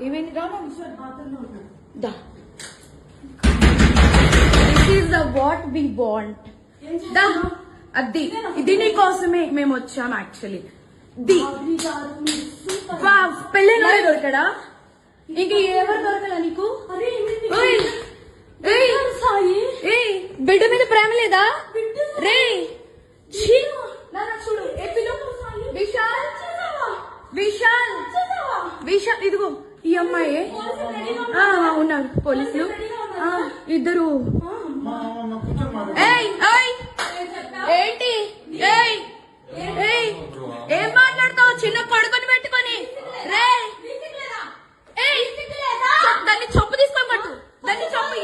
ఏమైంది రా దా this is the what we want దా అది ఇది నీ కోసమే మేము వచ్చాం యాక్చువల్లీ పెళ్ళైన దొరకడా ఇంక ఎవరు దొరకలా నీకు బిడ్డ మీద ప్రేమ లేదా రే చూడు విశాల్ విశాల్ విశాల్ ఇదిగో ఈ అమ్మాయి ఉన్నారు పోలీసులు ఇద్దరు ఏంటి ఏం మాట్లాడతావు చిన్న కొడుకుని పెట్టుకొని రే దాన్ని చొప్పు తీసుకోమట్టు దాన్ని చొప్పు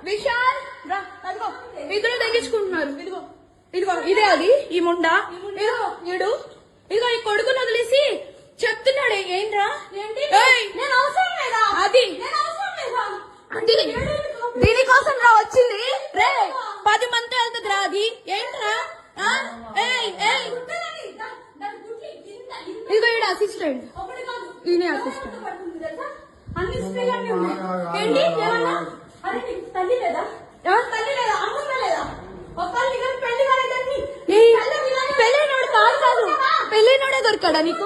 విశాల్ రా అదిగో ఇద్దరు తగ్గించుకుంటున్నారు ఇదిగో ఇదిగో ఇదే అది ఈ ముండా ఇదిగో ఇదిగో ఈ కొడుకుని వదిలేసి చెప్తున్నాడు ఏంట్రా అది దీనికోసం రా వచ్చింది రే 10 మంది వెళ్తుంది రా అది ఏంట్రా ఇదిగో ఈడ అసిస్టెంట్ ఈయన అసిస్టెంట్ పెళ్ళైనోడు కాదు పెళ్ళైనోడే దొరికాడా నీకు